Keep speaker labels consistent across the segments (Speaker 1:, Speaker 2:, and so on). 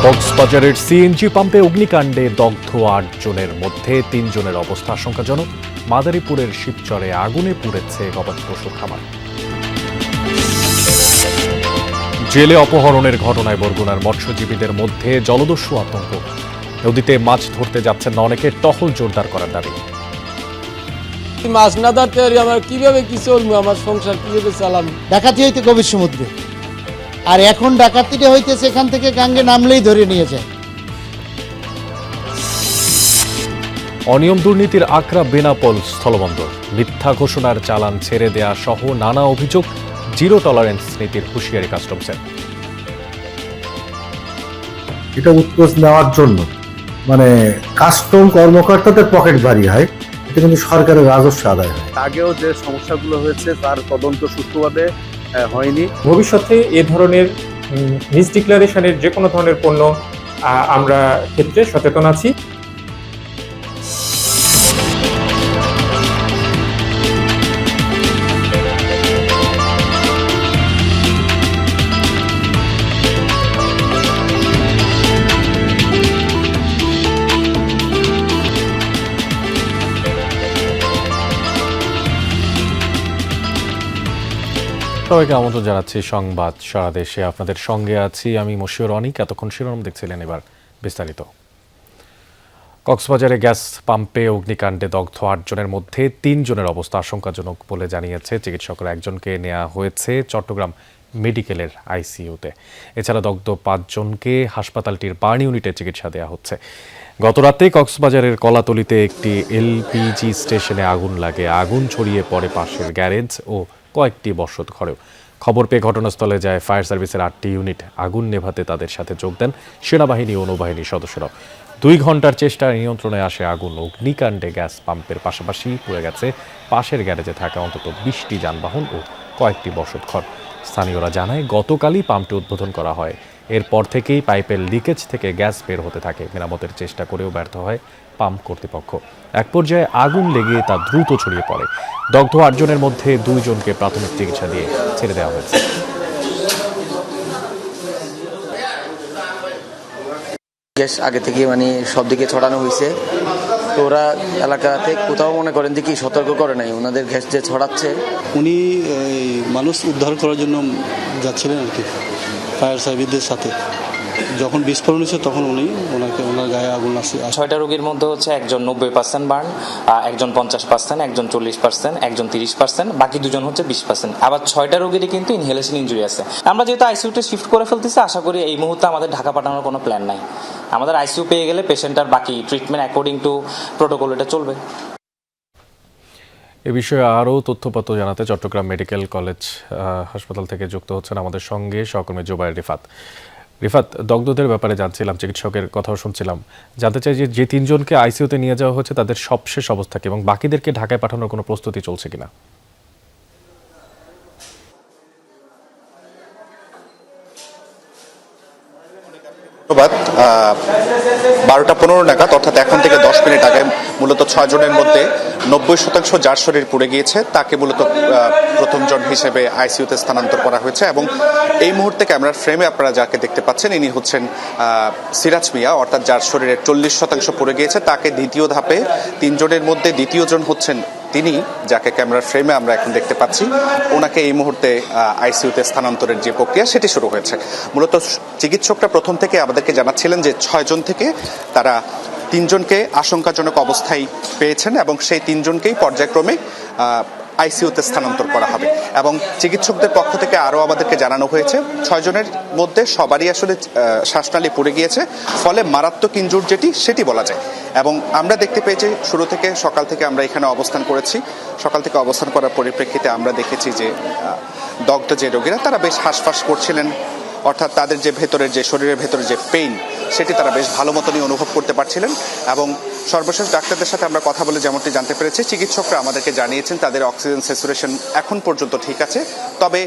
Speaker 1: কক্সবাজারের সিএনজি পাম্পে অগ্নিকাণ্ডে দগ্ধ ৮ জনের মধ্যে ৩ জনের অবস্থা আশঙ্কাজনক। মাদারীপুরের শিবচরে আগুনে পুড়েছে গবাদি পশুর খামার। জেলে অপহরণের ঘটনায় বরগুনার মৎস্যজীবীদের মধ্যে জলদস্যু আতঙ্ক। নদীতে মাছ ধরতে যাচ্ছেন না অনেকে, টহল জোরদার করার দাবি।
Speaker 2: মাছ না ধরতে পারি আমার কিভাবে কি চলবো, আমার সংসার কিভাবে চালাম?
Speaker 3: ডাকাতি হইতে গভীর সমুদ্রে, আর এখন ডাকাতিটা হইতেছে এখান থেকে গাঙ্গে নামলেই ধরে নিয়ে যায়।
Speaker 1: অনিয়ম দুর্নীতির আকরা বেনাপোল স্থলবন্দর, মিথ্যা ঘোষণার চালান ছেড়ে দেয়া সহ নানা অভিযোগ। জিরো টলারেন্স নীতির হুঁশিয়ারি কাস্টমসের।
Speaker 4: এটা উৎকোচ নেওয়ার জন্য কাস্টম কর্মকর্তাদের পকেট ভারী হয়, এটা কিন্তু সরকারের রাজস্ব আদায় হয়।
Speaker 5: আগেও যে সমস্যাগুলো হয়েছে তার তদন্ত সুষ্ঠুভাবে হয়নি।
Speaker 6: ভবিষ্যতে এ ধরনের মিসডিক্লারেশনের যে কোনো ধরনের পণ্য আমরা ক্ষেত্রে সচেতন আছি।
Speaker 1: সবাইকে আমন্ত্রণ জানাচ্ছি সংবাদ সারা দেশে। আপনাদের সঙ্গে আছি আমি মশিউর অনিক। এতক্ষণ শিরোনাম দেখছিলেন, এবার বিস্তারিত। কক্সবাজারে গ্যাস পাম্পে অগ্নিকাণ্ডে দগ্ধ ৮ জনের মধ্যে ৩ জনের অবস্থা আশঙ্কাজনক বলে জানিয়েছে চিকিৎসকরা। একজনকে নেওয়া হয়েছে চট্টগ্রাম মেডিকেলের আইসিইউতে। এছাড়া দগ্ধ ৫ জনকে হাসপাতালটির বার্ন ইউনিটে চিকিৎসা দেওয়া হচ্ছে। গতরাতে কক্সবাজারের কলাতলিতে একটি এলপিজি স্টেশনে আগুন লাগে। আগুন ছড়িয়ে পড়ে পাশের গ্যারেজ ও কয়েকটি বসত ঘরেও। খবর পেয়ে ঘটনাস্থলে যায় ফায়ার সার্ভিসের ৮টি ইউনিট। আগুন নেভাতে তাদের সাথে যোগ দেন সেনাবাহিনী ও নৌবাহিনীর সদস্যরাও। ২ ঘন্টার চেষ্টায় নিয়ন্ত্রণে আসে আগুন। অগ্নিকাণ্ডে গ্যাস পাম্পের পাশাপাশি পুড়ে গেছে পাশের গ্যারেজে থাকা অন্তত ২০টি যানবাহন ও কয়েকটি বসতঘর। স্থানীয়রা জানায়, গতকালই পাম্পটি উদ্বোধন করা হয়। এরপর থেকেই পাইপের লিকেজ থেকে গ্যাস বের হতে থাকে। মেরামতের চেষ্টা করেও ব্যর্থ হয় পাম্প কর্তৃপক্ষ। এক পর্যায়ে আগুন লেগে তা দ্রুত ছড়িয়ে পড়ে। দগ্ধ ৮ জনের মধ্যে ২ জনকে প্রাথমিক চিকিৎসা দিয়ে ছেড়ে দেওয়া হয়েছে।
Speaker 7: গ্যাস আগে থেকে সব দিকে ছড়ানো হয়েছে, তো ওরা এলাকাতে কোথাও মনে করেন যে কি সতর্ক করে নাই, ওনাদের গ্যাস যে ছড়াচ্ছে।
Speaker 8: উনি মানুষ উদ্ধার করার জন্য যাচ্ছিলেন আর কি ফায়ার সার্ভিসদের সাথে। যখন বিস্ফোরণ হয়েছে তখন ওনার গায়ে আগুন আসে।
Speaker 9: ৬টা রোগীর মধ্যে হচ্ছে একজন ৯০% বার্ন, একজন ৫০%, একজন ৪০%, একজন ৩০%, বাকি দুজন হচ্ছে ২০%। আবার ৬টা রোগীরই কিন্তু ইনহেলেশন ইনজুরি আছে। আমরা যেহেতু আইসিইউতে শিফট করে ফেলতেছি, আশা করি এই মুহূর্তে আমাদের ঢাকা পাঠানোর কোনো প্ল্যান নাই। আমাদের আইসিইউ পেয়ে গেলে পেশেন্টার বাকি ট্রিটমেন্ট অ্যাকর্ডিং টু প্রোটোকল এটা চলবে।
Speaker 1: এ বিষয়ে আরও তথ্যপত্র জানাতে চট্টগ্রাম মেডিকেল কলেজ হাসপাতাল থেকে যুক্ত হচ্ছেন আমাদের সঙ্গে সহকর্মী জুবায়ের রিফাত। রিফাত, দগ্ধদের ব্যাপারে জানছিলাম, চিকিৎসকের কথাও শুনছিলাম। জানতে চাই যে ৩ জনকে আইসিইউতে নিয়ে যাওয়া হচ্ছে তাদের সবশেষ অবস্থা কি এবং বাকিদেরকে ঢাকায় পাঠানোর কোনো প্রস্তুতি চলছে কিনা?
Speaker 10: 12টা 15 নাগাদ, অর্থাৎ এখন থেকে 10 মিনিট আগে মূলত 6 জনের মধ্যে 90% যার শরীর পুড়ে গিয়েছে তাকে মূলত প্রথম জন হিসেবে আইসিইউতে স্থানান্তর করা হয়েছে। এবং এই মুহূর্তে ক্যামেরার ফ্রেমে আপনারা যাকে দেখতে পাচ্ছেন, ইনি হচ্ছেন সিরাজ মিয়া, অর্থাৎ যার শরীরের 40% পুড়ে গিয়েছে। তাকে দ্বিতীয় ধাপে 3 জনের মধ্যে দ্বিতীয় জন হচ্ছেন তিনি, যাকে ক্যামেরার ফ্রেমে আমরা এখন দেখতে পাচ্ছি। ওনাকে এই মুহূর্তে আইসিইউতে স্থানান্তরের যে প্রক্রিয়া সেটি শুরু হয়েছে। মূলত চিকিৎসকরা প্রথম থেকে আমাদেরকে জানাচ্ছিলেন যে 6 জন থেকে তারা 3 জনকে আশঙ্কাজনক অবস্থায় পেয়েছেন এবং সেই 3 জনকেই পর্যায়ক্রমে আইসিইউতে স্থানান্তর করা হবে। এবং চিকিৎসকদের পক্ষ থেকে আরও আমাদেরকে জানানো হয়েছে 6 জনের মধ্যে সবারই আসলে শ্বাসনালী পুড়ে গিয়েছে, ফলে মারাত্মক ইনজুর যেটি সেটি বলা যায়। এবং আমরা দেখতে পেয়েছি শুরু থেকে, সকাল থেকে আমরা এখানে অবস্থান করেছি। সকাল থেকে অবস্থান করার পরিপ্রেক্ষিতে আমরা দেখেছি যে দগ্ধ যে রোগীরা তারা বেশ হাঁসফাঁস করছিলেন, অর্থাৎ তাদের যে শরীরের ভেতরে যে পেইন সেটি তারা বেশ ভালো মতনই অনুভব করতে পারছিলেন। এবং সর্বশেষ ডাক্তারদের সাথে আমরা কথা বলে যেমনটি জানতে পেরেছি, চিকিৎসকরা আমাদেরকে জানিয়েছেন তাদের অক্সিজেন স্যাচুরেশন এখন পর্যন্ত ঠিক আছে। তবে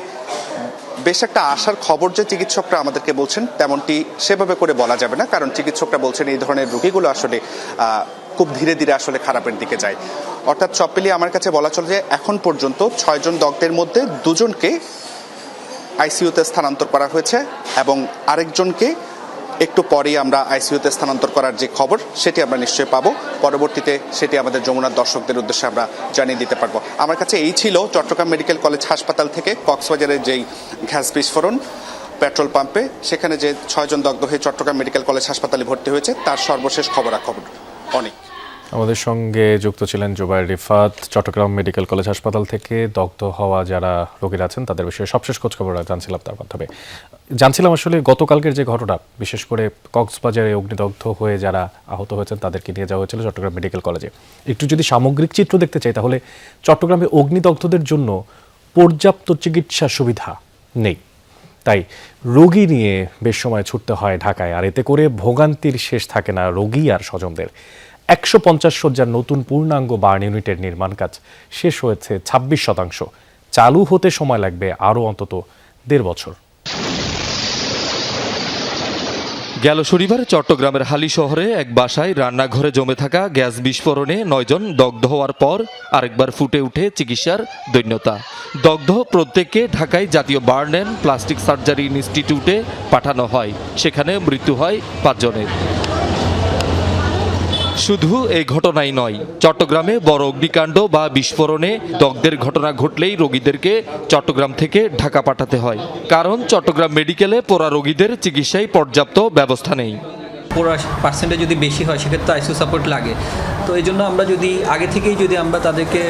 Speaker 10: বেশ একটা আশার খবর যে চিকিৎসকরা আমাদেরকে বলছেন, তেমনটি সেভাবে করে বলা যাবে না, কারণ চিকিৎসকরা বলছেন এই ধরনের রোগীগুলো আসলে খুব ধীরে ধীরে আসলে খারাপের দিকে যায়। অর্থাৎ সব মিলিয়ে আমার কাছে বলা চলে যে এখন পর্যন্ত 6 জন দগ্ধের মধ্যে 2 জনকে আইসিইউতে স্থানান্তর করা হয়েছে এবং আরেকজনকে একটু পরেই আমরা আইসিইউতে স্থানান্তর করার যে খবর সেটি আমরা নিশ্চয়ই পাবো। পরবর্তীতে সেটি আমাদের যমুনার দর্শকদের উদ্দেশ্যে আমরা জানিয়ে দিতে পারবো। আমার কাছে এই ছিল চট্টগ্রাম মেডিকেল কলেজ হাসপাতাল থেকে কক্সবাজারের যেই গ্যাস বিস্ফোরণ পেট্রোল পাম্পে, সেখানে যে 6 জন দগ্ধ হয়ে চট্টগ্রাম মেডিকেল কলেজ হাসপাতালে ভর্তি হয়েছে তার সর্বশেষ খবরাখবর। অনেক
Speaker 1: আমাদের সঙ্গে যুক্ত ছিলেন জুবায়ের রিফাত, চট্টগ্রাম মেডিকেল কলেজ হাসপাতাল থেকে দগ্ধ হওয়া যারা রোগীরা আছেন তাদের বিষয়ে সবশেষ খোঁজখবর জানছিলাম তার মাধ্যমে। জানছিলাম আসলে গতকালকের যে ঘটনা, বিশেষ করে কক্সবাজারে অগ্নিদগ্ধ হয়ে যারা আহত হয়েছেন তাদেরকে নিয়ে যাওয়া হয়েছিল চট্টগ্রাম মেডিকেল কলেজে। একটু যদি সামগ্রিক চিত্র দেখতে চাই তাহলে চট্টগ্রামে অগ্নিদগ্ধদের জন্য পর্যাপ্ত চিকিৎসা সুবিধা নেই, তাই রোগী নিয়ে বেশ সময় ছুটতে হয় ঢাকায়, আর এতে করে ভোগান্তির শেষ থাকে না রোগী আর স্বজনদের। 150 শয্যার নতুন পূর্ণাঙ্গ বার্ন ইউনিটের নির্মাণ কাজ শেষ হয়েছে 26%, চালু হতে সময় লাগবে আরও অন্তত 1.5 বছর।
Speaker 11: গেল শনিবার চট্টগ্রামের হালি শহরে এক বাসায় রান্নাঘরে জমে থাকা গ্যাস বিস্ফোরণে 9 জন দগ্ধ হওয়ার পর আরেকবার ফুটে উঠে চিকিৎসার দৈন্যতা। দগ্ধ প্রত্যেককে ঢাকায় জাতীয় বার্ন অ্যান্ড প্লাস্টিক সার্জারি ইনস্টিটিউটে পাঠানো হয়, সেখানে মৃত্যু হয় 5 জনের। শুধু এই ঘটনাই নয়, চট্টগ্রামে বড় অগ্নিকাণ্ড বা বিস্ফোরণে দগ্ধের ঘটনা ঘটলেই রোগীদেরকে চট্টগ্রাম থেকে ঢাকা পাঠাতে হয়, কারণ চট্টগ্রাম মেডিকেলে পোড়া রোগীদের চিকিৎসায় পর্যাপ্ত ব্যবস্থা নেই।
Speaker 12: পোড়া পার্সেন্টেজ যদি বেশি হয় সেক্ষেত্রে আইসিইউ সাপোর্ট লাগে। তো এই জন্য আমরা যদি আগে থেকেই যদি আমরা তাদেরকে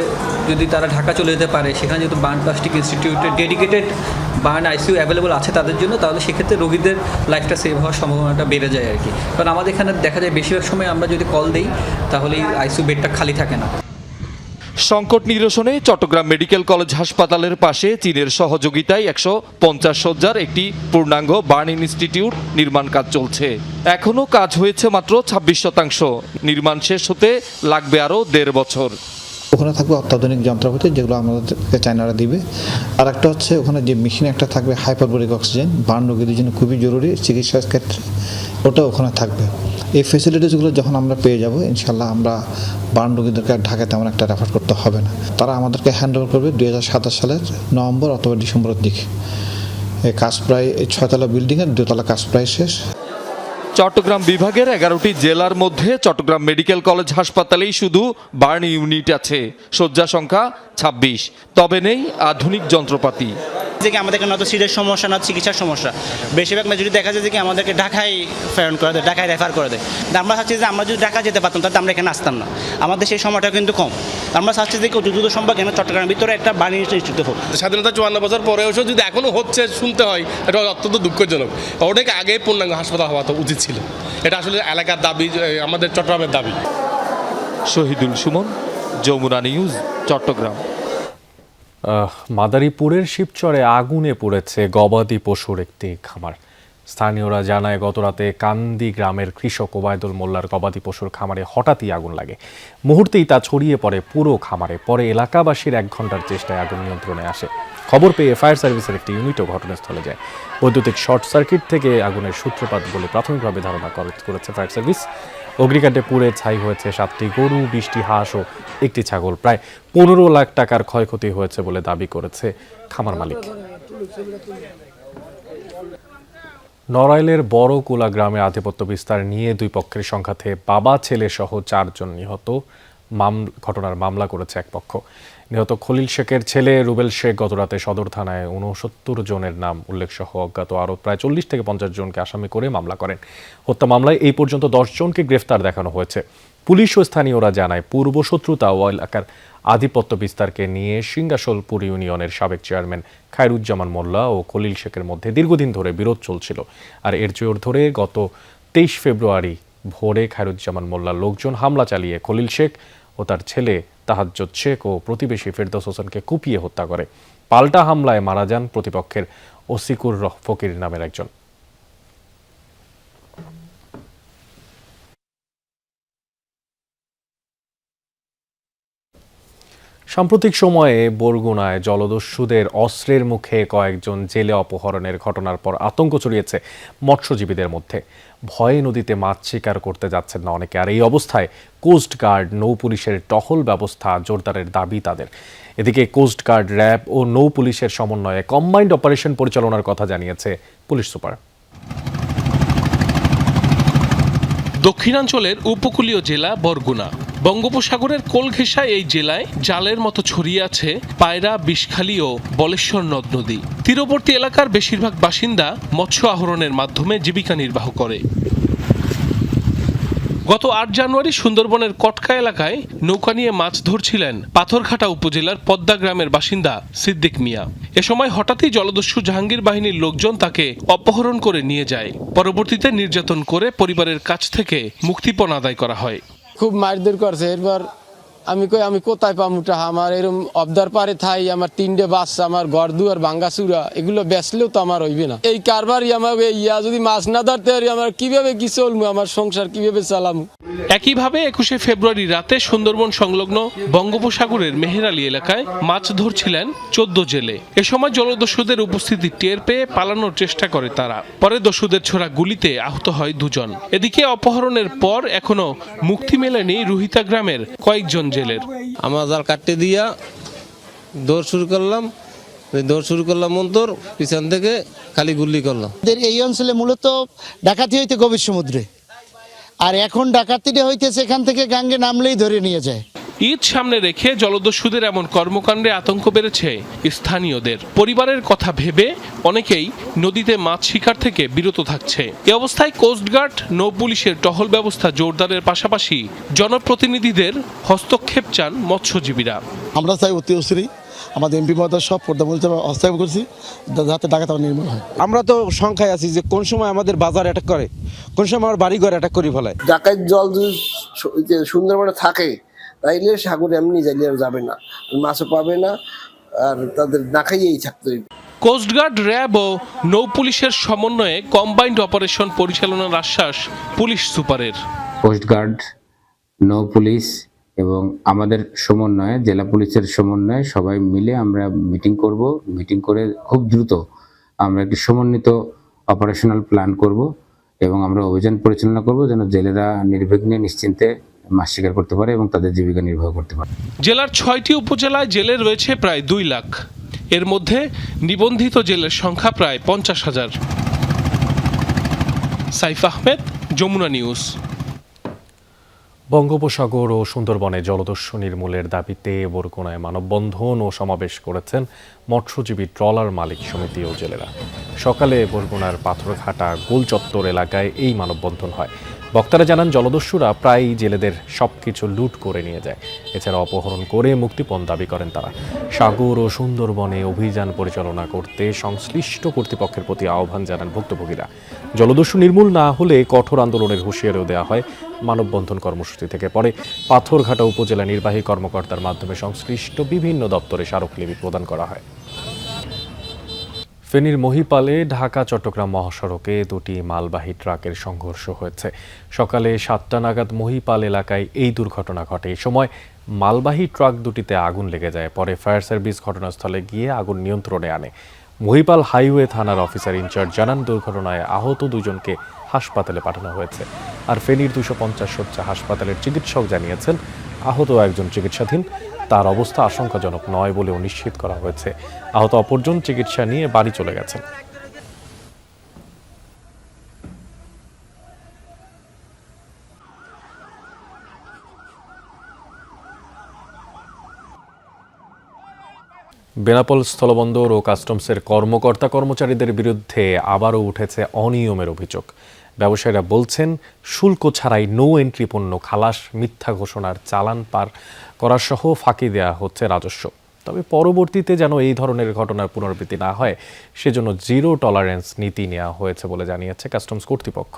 Speaker 12: যদি তারা ঢাকা চলে যেতে পারে, সেখানে যেহেতু বার্ন প্লাস্টিক ইনস্টিটিউটের ডেডিকেটেড বার্ন আইসিইউ অ্যাভেলেবল আছে তাদের জন্য, তাহলে সেক্ষেত্রে রোগীদের লাইফটা সেভ হওয়ার সম্ভাবনাটা বেড়ে যায় আর কি। কারণ আমাদের এখানে দেখা যায় বেশিরভাগ সময় আমরা যদি কল দিই তাহলে আইসিইউ বেডটা খালি থাকে না।
Speaker 11: সংকট নিরসনে চট্টগ্রাম মেডিকেল কলেজ হাসপাতালের পাশে চীনের সহযোগিতায় 150 শয্যার একটি পূর্ণাঙ্গ বার্ন ইনস্টিটিউট নির্মাণ কাজ চলছে। এখনও কাজ হয়েছে মাত্র 26%, নির্মাণ শেষ হতে লাগবে আরও 1.5 বছর।
Speaker 13: ওখানে থাকবে অত্যাধুনিক যন্ত্রপাতি যেগুলো আমাদেরকে চায়নারা দিবে, আর একটা হচ্ছে ওখানে যে মেশিন একটা থাকবে হাইপারবোরিক অক্সিজেন, বার্ন রোগীদের জন্য খুবই জরুরি চিকিৎসার ক্ষেত্রে, ওটা ওখানে থাকবে। এই ফেসিলিটিসগুলো যখন আমরা পেয়ে যাব ইনশাল্লাহ আমরা বার্ন রোগীদেরকে ঢাকায় তেমন একটা রেফার করতে হবে না। তারা আমাদেরকে হ্যান্ড ওভার করবে 2027 সালের নভেম্বর অথবা ডিসেম্বরের দিকে। এই কাজ প্রায় 6 তলা বিল্ডিংয়ের 2 তলা কাজ প্রায় শেষ।
Speaker 11: চট্টগ্রাম বিভাগের 11টি জেলার মধ্যে চট্টগ্রাম মেডিকেল কলেজ হাসপাতালেই শুধু বার্ন ইউনিট আছে, শয্যা সংখ্যা 26, তবে নেই আধুনিক যন্ত্রপাতি।
Speaker 14: যে কি আমাদের না তো সিরিয়াস সমস্যা না চিকিৎসার সমস্যা, বেশিরভাগ যদি দেখা যায় যে কি আমাদেরকে ঢাকায় প্রেরণ করে দেয়, ঢাকায় রেফার করে দেয়। আমরা চাচ্ছি যে আমরা যদি ঢাকা যেতে পারতাম তাহলে আমরা এখানে আসতাম না, আমাদের সেই সময়টা কিন্তু কম। আমরা চাচ্ছি যে দ্রুত সম্ভব এখানে চট্টগ্রামের ভিতরে একটা বার্ন ইনস্টিটিউট হোক।
Speaker 2: স্বাধীনতা 54 বছর পরেও যদি এখনো হচ্ছে শুনতে হয়, এটা অত্যন্ত দুঃখজনক। অনেক আগে পূর্ণাঙ্গ হাসপাতাল হওয়া তো উচিত ছিল, এটা আসলে এলাকার দাবি, আমাদের চট্টগ্রামের দাবি।
Speaker 11: শহীদুল সুমন, যমুনা নিউজ, চট্টগ্রাম।
Speaker 1: মাদারীপুরের শিবচরে আগুনে পড়েছে গবাদি পশুর একটি খামার। স্থানীয়রা জানায় গতরাতে কান্দি গ্রামের কৃষক ওবায়দুল মোল্লার গবাদি পশুর খামারে হঠাৎই আগুন লাগে, মুহূর্তেই তা ছড়িয়ে পড়ে পুরো খামারে। পরে এলাকাবাসীর 1 ঘন্টার চেষ্টায় আগুন নিয়ন্ত্রণে আসে। খবর পেয়ে ফায়ার সার্ভিসের একটি ইউনিটও ঘটনাস্থলে যায়। বৈদ্যুতিক শর্ট সার্কিট থেকে আগুনের সূত্রপাত বলে প্রাথমিকভাবে ধারণা করেছে ফায়ার সার্ভিস। অগ্নিকাণ্ডে পুড়ে ছাই হয়েছে 7টি গরু, 20টি হাঁস ও 1টি ছাগল। প্রায় 15 লাখ টাকার ক্ষয়ক্ষতি হয়েছে বলে দাবি করেছে খামার মালিক। নড়াইলের বড়কুলা গ্রামে আধিপত্য বিস্তার নিয়ে 2 পক্ষের সংঘাতে বাবা ছেলে সহ 4 জন নিহত ঘটনার মামলা করেছে এক পক্ষ। নিহত খলিল শেখের ছেলে রুবেল শেখ গতরাতে সদর থানায় 69 জনের নাম উল্লেখ সহ অজ্ঞাত আরও প্রায় 40 থেকে 50 জনকে আসামি করে মামলা করেন। হত্যা মামলায় এই পর্যন্ত 10 জনকে গ্রেফতার দেখানো হয়েছে। পুলিশ ও স্থানীয়রা জানায় পূর্বশত্রুতা ও এলাকার আধিপত্য বিস্তারকে নিয়ে সিঙ্গাসোলপুর ইউনিয়নের সাবেক চেয়ারম্যান খায়রুজ্জামান মোল্লা ও খলিল শেখের মধ্যে দীর্ঘদিন ধরে বিরোধ চলছিল। আর এর জোর ধরে গত 23 ফেব্রুয়ারি ভোরে খায়রুজ্জামান মোল্লার লোকজন হামলা চালিয়ে খলিল শেখ ও তার ছেলে তাহাজ্জুদ শেখ ও প্রতিবেশী ফেরদৌস হোসেনকে কুপিয়ে হত্যা করে। পাল্টা হামলায় মারা যান প্রতিপক্ষের ওসিকুর ফকির নামের একজন। সাম্প্রতিক সময়ে বরগুনায় জলদস্যুদের অস্ত্রের মুখে কয়েকজন জেলে অপহরণের ঘটনার পর আতঙ্ক ছড়িয়েছে মৎস্যজীবীদের মধ্যে। ভয়ে নদীতে মাছ শিকার করতে যাচ্ছেন না অনেকে। আর এই অবস্থায় কোস্টগার্ড, নৌ পুলিশের টহল ব্যবস্থা জোরদারের দাবি তাদের। এদিকে কোস্টগার্ড, র্যাব ও নৌ পুলিশের সমন্বয়ে কম্বাইন্ড অপারেশন পরিচালনার কথা জানিয়েছে পুলিশ সুপার।
Speaker 2: দক্ষিণাঞ্চলের উপকূলীয় জেলা বরগুনা। বঙ্গোপসাগরের কোল ঘেঁষা এই জেলায় জালের মতো ছড়িয়ে আছে পায়রা, বিষখালী ও বলেশ্বর নদ নদী। তীরবর্তী এলাকার বেশিরভাগ বাসিন্দা মৎস্য আহরণের মাধ্যমে জীবিকা নির্বাহ করে। গত ৮ জানুয়ারি সুন্দরবনের কটকা এলাকায় নৌকা নিয়ে মাছ ধরছিলেন পাথরঘাটা উপজেলার পদ্মা গ্রামের বাসিন্দা সিদ্দিক মিয়া। এ সময় হঠাৎই জলদস্যু জাহাঙ্গীর বাহিনীর লোকজন তাকে অপহরণ করে নিয়ে যায়। পরবর্তীতে নির্যাতন করে পরিবারের কাছ থেকে মুক্তিপণ আদায় করা হয়।
Speaker 15: খুব মারধর করছে। এরপর আমি কোথায় পামু টাকা? আমার এরকম অবদার পারে থাই, আমার 3টে বাচ্চা, আমার ঘর দুয়ার ভাঙ্গাচুরা, এগুলো বেচলেও তো আমার হইবে না। এই কারবারই আমার যদি মাছ না ধরতে পারি, আমার কিভাবে কি চলবো, আমার সংসার কিভাবে চালামু?
Speaker 2: একইভাবে 21শে ফেব্রুয়ারি রাতে সুন্দরবন সংলগ্ন বঙ্গোপসাগরের মেহেরআলী এলাকায় মাছ ধরছিলেন 14 জেলে। এ সময় জলদস্যুদের উপস্থিতি টের পেয়ে পালানোর চেষ্টা করে তারা। পরে দস্যুদের ছোড়া গুলিতে আহত হয় 2 জন। এদিকে অপহরণের পর এখনো মুক্তি মেলেনি রুহিতা গ্রামের কয়েকজন জেলের।
Speaker 15: আমার জাল কাটতে দিয়া দৌড় শুরু করলাম মন্তর পিছন থেকে খালি গুলি করলাম।
Speaker 3: এই অঞ্চলে মূলত ডাকাতি হইতে গভীর সমুদ্রে, আর এখন ডাকাতিটা হইতেছে এখান থেকে গাঙ্গে নামলেই ধরে নিয়ে যায়।
Speaker 2: ঈদ সামনে রেখে জলদস্যুদের এমন কর্মকাণ্ডে আতঙ্ক বেড়েছে স্থানীয়দের। পরিবারের কথা ভেবে অনেকেই নদীতে মাছ শিকার থেকে বিরত থাকছে। এ অবস্থায় কোস্টগার্ড, নৌ পুলিশের টহল ব্যবস্থা জোরদারের পাশাপাশি জনপ্রতিনিধিদের হস্তক্ষেপ চান মৎস্যজীবীরা।
Speaker 16: আমরা চাই অতি অবশ্যই আমাদের এমপি মহোদয় সব পর্যালোচনা হস্তক্ষেপ করছি যাতে ডাকাত নির্মূল হয়।
Speaker 15: আমরা তো সংখ্যায় আছি যে কোন সময় আমাদের বাজার অ্যাটাক করে, কোন সময় আমার বাড়ি ঘর অ্যাটাক করে ফেলায়।
Speaker 17: ডাকাত জল যদি সুন্দরবনে থাকে তাইলে সাগরে এমনি যাইলে আর যাবে না, মাছও পাবে না, আর তাদের না খাইয়েই থাকতে হবে।
Speaker 2: কোস্টগার্ড, র্যাব ও নৌ পুলিশের সমন্বয়ে কম্বাইন্ড অপারেশন পরিচালনার আশ্বাস পুলিশ সুপারের।
Speaker 18: কোস্টগার্ড, নৌ পুলিশ এবং আমাদের সমন্বয়ে, জেলা পুলিশের সমন্বয়ে সবাই মিলে আমরা মিটিং করব। মিটিং করে খুব দ্রুত আমরা একটি সমন্বিত অপারেশনাল প্ল্যান করব এবং আমরা অভিযান পরিচালনা করব যেন জেলেরা নির্বিঘ্নে নিশ্চিন্তে মাছ শিকার করতে পারে এবং তাদের জীবিকা নির্বাহ করতে পারে।
Speaker 2: জেলার 6টি উপজেলায় জেলে রয়েছে প্রায় 2 লাখ। এর মধ্যে নিবন্ধিত জেলের সংখ্যা প্রায় 50,000। সাইফ আহমেদ, যমুনা নিউজ।
Speaker 1: বঙ্গোপসাগর ও সুন্দরবনে জলদস্যু নির্মূলের দাবিতে বরগুনায় মানববন্ধন ও সমাবেশ করেছেন মৎস্যজীবী ট্রলার মালিক সমিতি ও জেলেরা। সকালে বরগুনার পাথরঘাটা গোল চত্বর এলাকায় এই মানববন্ধন হয়। বক্তারা জানান, জলদস্যুরা প্রায়ই জেলেদের সবকিছু লুট করে নিয়ে যায়। এছাড়া অপহরণ করে মুক্তিপণ দাবি করেন তারা। সাগর ও সুন্দরবনে অভিযান পরিচালনা করতে সংশ্লিষ্ট কর্তৃপক্ষের প্রতি আহ্বান জানান ভুক্তভোগীরা। জলদস্যু নির্মূল না হলে কঠোর আন্দোলনের হুঁশিয়ারিও দেওয়া হয় মানববন্ধন কর্মসূচি থেকে। পরে পাথরঘাটা উপজেলা নির্বাহী কর্মকর্তার মাধ্যমে সংশ্লিষ্ট বিভিন্ন দপ্তরে স্মারকলিপি প্রদান করা হয়। ফেনীর মহিপালে ঢাকা চট্টগ্রাম মহাসড়কে 2টি মালবাহী ট্রাকের সংঘর্ষ হয়েছে। সকালে 7টা নাগাদ মহিপাল এলাকায় এই দুর্ঘটনা ঘটে। এই সময় মালবাহী ট্রাক দুটিতে আগুন লেগে যায়। পরে ফায়ার সার্ভিস ঘটনাস্থলে গিয়ে আগুন নিয়ন্ত্রণে আনে। মহিপাল হাইওয়ে থানার অফিসার ইনচার্জ জানান, দুর্ঘটনায় আহত 2 জনকে হাসপাতালে পাঠানো হয়েছে। আর ফেনীর 250 শয্যা হাসপাতালের চিকিৎসক জানিয়েছেন, আহত একজন চিকিৎসাধীন, তার অবস্থা আশঙ্কাজনক নয় বলেও নিশ্চিত করা হয়েছে। আহত অপরজন চিকিৎসা নিয়ে বাড়ি চলে গেছেন। বেনাপোল স্থলবন্দর ও কাস্টমসের কর্মকর্তা কর্মচারীদের বিরুদ্ধে আবারও উঠেছে অনিয়মের অভিযোগ। ব্যবসায়ীরা বলছেন, শুল্ক ছাড়াই নো এন্ট্রি পণ্য খালাস, মিথ্যা ঘোষণার চালান পার করা সহ ফাঁকি দেওয়া হচ্ছে রাজস্ব। তবে পরবর্তীতে যেন এই ধরনের ঘটনার পুনরাবৃত্তি না হয় সেজন্য 0 টলারেন্স নীতি নেওয়া হয়েছে বলে জানিয়েছে কাস্টমস কর্তৃপক্ষ।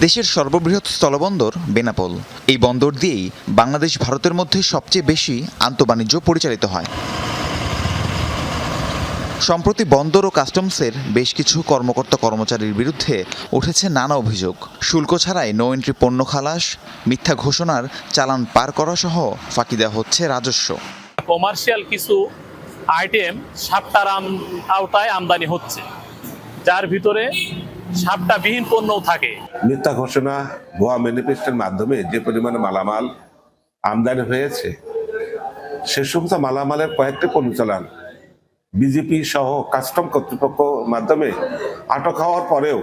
Speaker 19: দেশের সর্ববৃহৎ স্থলবন্দর বেনাপোল। এই বন্দর দিয়েই বাংলাদেশ ভারতের মধ্যে সবচেয়ে বেশি আন্তঃবাণিজ্য পরিচালিত হয়। সম্প্রতি বন্দর ও কাস্টমসের বেশ কিছু কর্মকর্তা কর্মচারীর বিরুদ্ধে উঠেছে নানা অভিযোগ। শুল্ক ছাড়াই নো এন্ট্রি পণ্য খালাস, মিথ্যা ঘোষণার চালান পার করা সহ ফাঁকি দেওয়া হচ্ছে রাজস্ব।
Speaker 20: কমার্শিয়াল কিছু আইটেম সাপটার আওতায় আমদানি হচ্ছে, যার ভিতরে সাপটাবিহীন পণ্যও থাকে।
Speaker 21: মিথ্যা ঘোষণা, ভুয়া ম্যানিফেস্টোর মাধ্যমে যে পরিমাণে মালামাল আমদানি হয়েছে, সে সমস্ত মালামালের কয়েকটি পণ্য চালান বিজেপি সহ কাস্টম কর্তৃপক্ষ মাধ্যমে আটক হওয়ার পরেও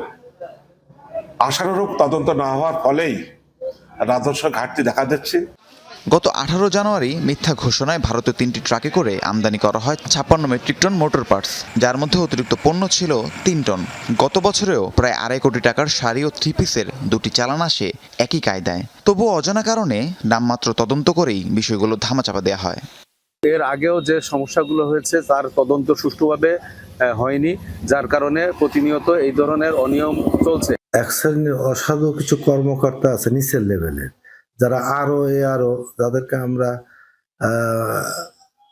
Speaker 21: আশানুরূপ তদন্ত না হওয়ার ফলেই রাজস্ব ঘাটতি দেখা দিচ্ছে।
Speaker 19: গত 18 জানুয়ারি মিথ্যা ঘোষণায় ভারতে 3টি ট্রাকে করে আমদানি করা হয় 56 মেট্রিক টন মোটর পার্টস, যার মধ্যে অতিরিক্ত পণ্য ছিল 3 টন। গত বছরেও প্রায় 2.5 কোটি টাকার শাড়ি ও 3 পিসের 2টি চালান আসে একই কায়দায়। তবুও অজানা কারণে নামমাত্র তদন্ত করেই বিষয়গুলো ধামাচাপা দেওয়া হয়।
Speaker 5: এর আগেও যে সমস্যাগুলো হয়েছে তার তদন্ত সুষ্ঠুভাবে হয়নি, যার কারণে প্রতিনিয়ত এই ধরনের অনিয়ম চলছে।
Speaker 4: এক শ্রেণীর অসাধু কিছু কর্মকর্তা আছে নিচের লেভেলের, যারা আরও যাদেরকে আমরা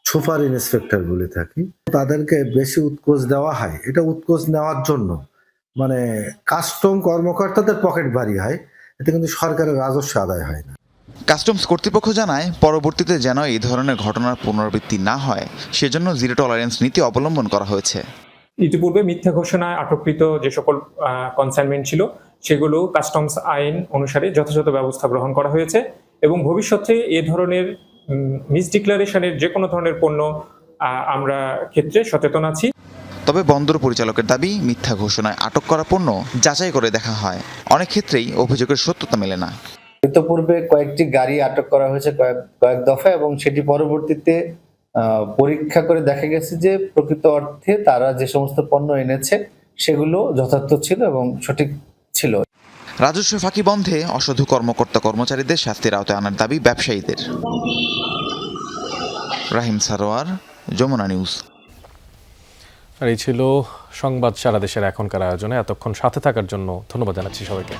Speaker 4: সুপার ইন্সপেক্টর বলে থাকি, তাদেরকে বেশি উৎকোচ দেওয়া হয়। এটা উৎকোচ নেওয়ার জন্য মানে কাস্টম কর্মকর্তাদের পকেট ভারী হয়, এতে কিন্তু সরকারের রাজস্ব আদায় হয় না।
Speaker 19: কাস্টমস কর্তৃপক্ষ জানায়, পরবর্তীতে যেন এই ধরনের ঘটনার পুনরাবৃত্তি না হয় সেজন্য জিরো টলারেন্স নীতি অবলম্বন করা হয়েছে।
Speaker 6: ইতিপূর্বে মিথ্যা ঘোষণায় আটককৃত যে সকল কনসাইনমেন্ট ছিল সেগুলো কাস্টমস আইন অনুসারে যথাযথ ব্যবস্থা গ্রহণ করা হয়েছে এবং ভবিষ্যতে এ ধরনের মিসডিক্লারেশনের যে কোনো ধরনের পণ্য আমরা ক্ষেত্রে সচেতন আছি।
Speaker 19: তবে বন্দর পরিচালকের দাবি, মিথ্যা ঘোষণায় আটক করা পণ্য যাচাই করে দেখা হয়। অনেক ক্ষেত্রেই অভিযোগের সত্যতা মেলে না।
Speaker 22: ইতিপূর্বে কয়েকটি গাড়ি আটক করা হয়েছে কয়েক দফা, এবং সেটি পরবর্তীতে পরীক্ষা করে দেখা গেছে যে প্রকৃত অর্থে তারা যে সমস্ত পণ্য এনেছে সেগুলো যথার্থ ছিল এবং সঠিক ছিল।
Speaker 19: রাজস্ব ফাঁকি বন্ধে অসাধু কর্মকর্তা কর্মচারীদের শাস্তির আওতায় আনার দাবি ব্যবসায়ীদের। রাহিম সারোয়ার, যমুনা নিউজ।
Speaker 1: আর এই ছিল সংবাদ সারা দেশের এখনকার আয়োজনে। এতক্ষণ সাথে থাকার জন্য ধন্যবাদ জানাচ্ছি সবাইকে।